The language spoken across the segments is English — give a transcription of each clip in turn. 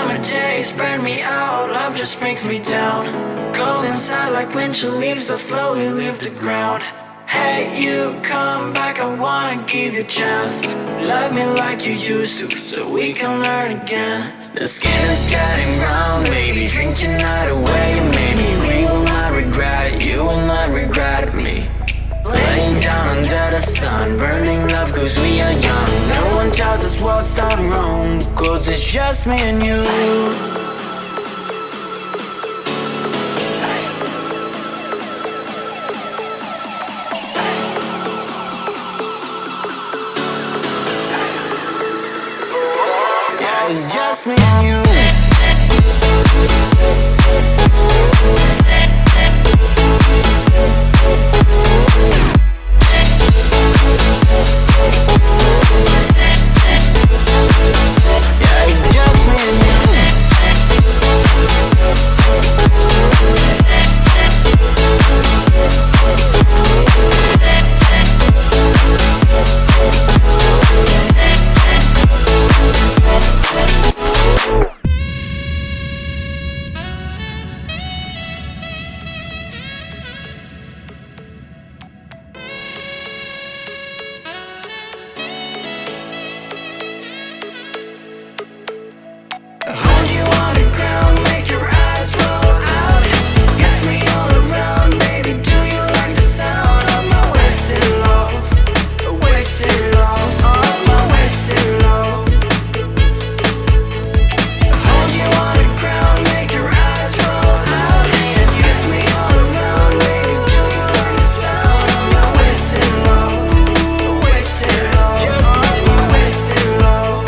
summer days burn me out, love just brings me down. Go inside like winter leaves that slowly leave the ground. Hey, you come back, I wanna give you a chance. Love me like you used to, so we can learn again. The skin is getting brown, baby, drink your night away. Maybe we will not regret it, you will not regret me. Laying down under the sun, burning love cause we are young. No one tells us what's done wrong, cause it's just me and you. It's just me and you. Yeah, it's just me and you. Hold you on the ground, make your eyes roll out. Kiss me all around, baby, do you like the sound of my wasted love? Wasted love, of my wasted love. Hold you on the ground, make your eyes roll out. Kiss me all around, baby, do you like the sound of my wasted love? Wasted love, of my wasted love.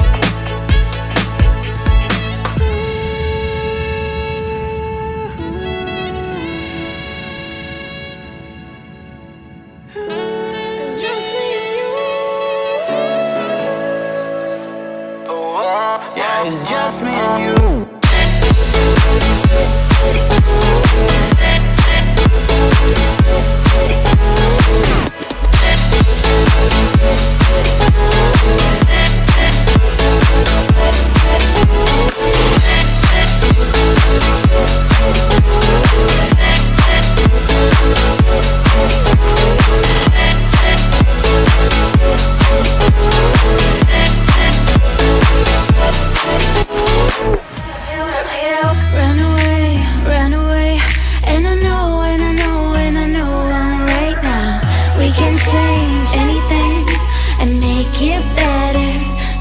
It's just me and you. Oh, yeah, it's just me and you. Run away, run away. And I know, and I know, and I know I'm right now. We can change anything and make it better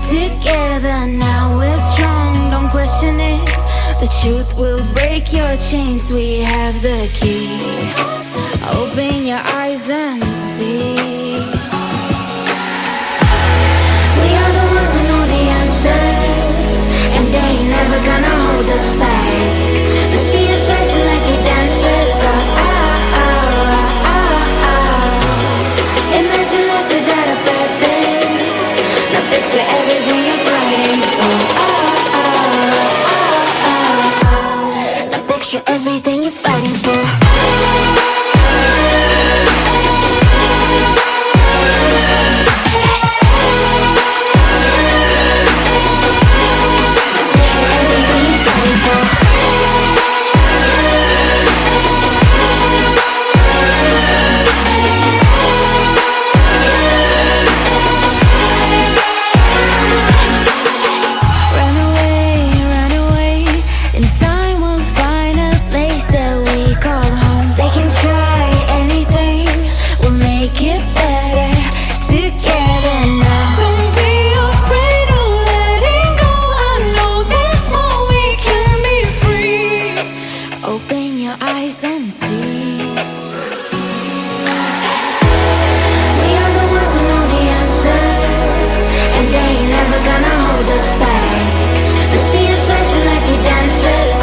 together. Now we're strong, don't question it. The truth will break your chains. We have the key. Open your eyes and see. We are the ones who know the answers, and they ain't never gonna hold us back. The sea is rising like we dancers. Imagine life without a purpose. Now picture everything you're fighting for. Now picture everything you're fighting for. Run away, in time we'll find a place that we call home. They can try anything, we'll make it better together now. Don't be afraid of letting go. I know there's more, we can be free. Open your eyes and see. We are the ones who know the answers, and they ain't never gonna hold us back. The sea is rising like we dancers.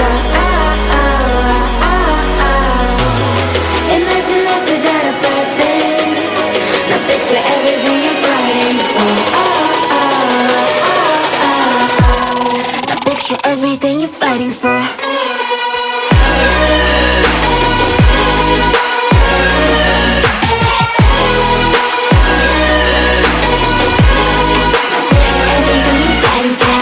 Imagine life without a purpose. Now picture everything you're fighting for. Now picture everything you're fighting for. Everything you're fighting for.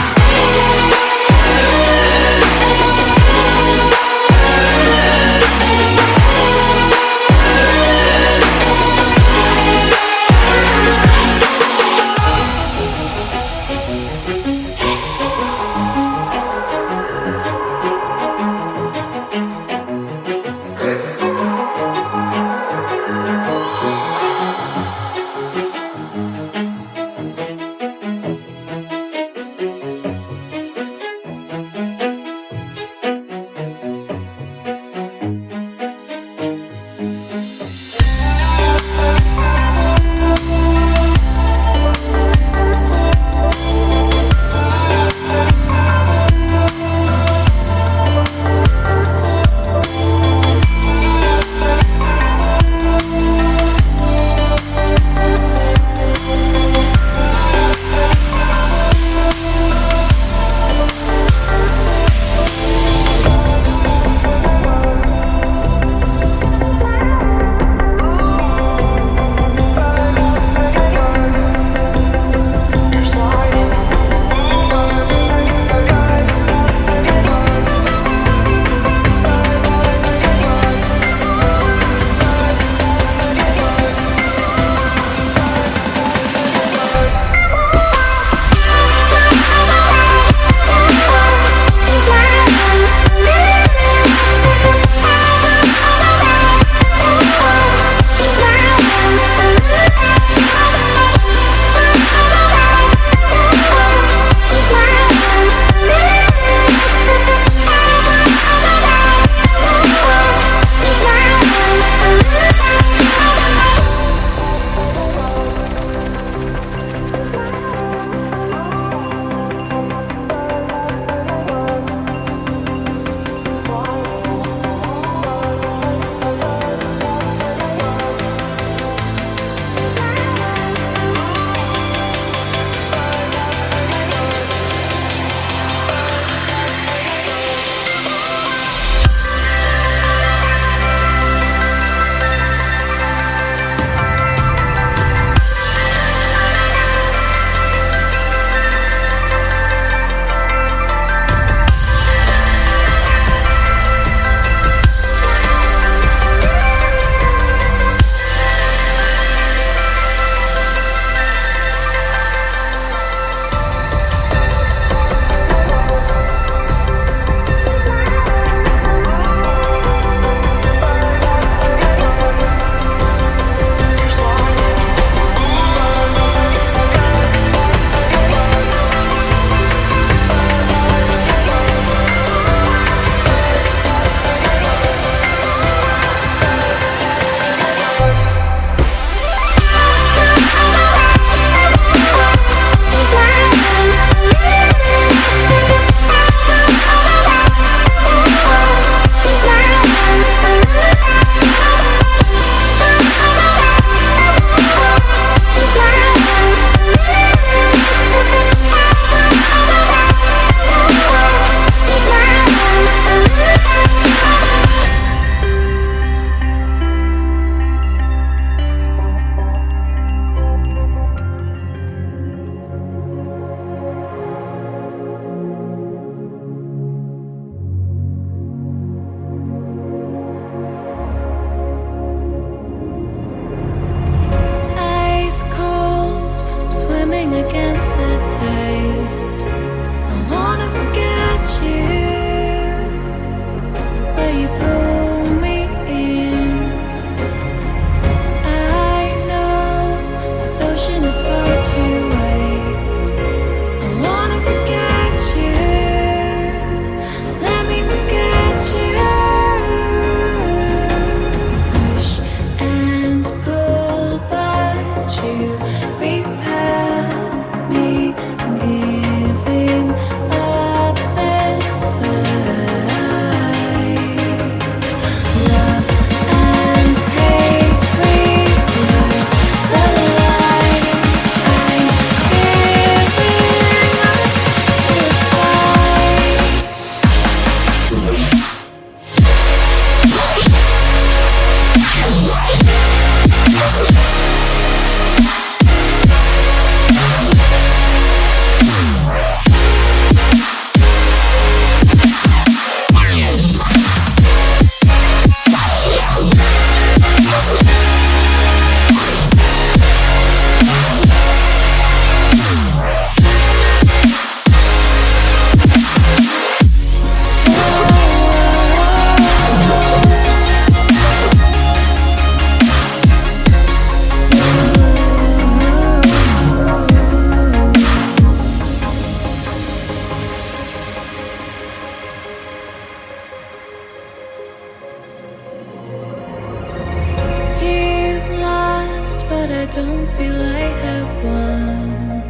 don't feel I have one.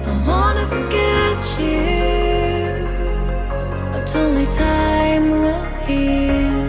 I wanna forget you, but only time will heal.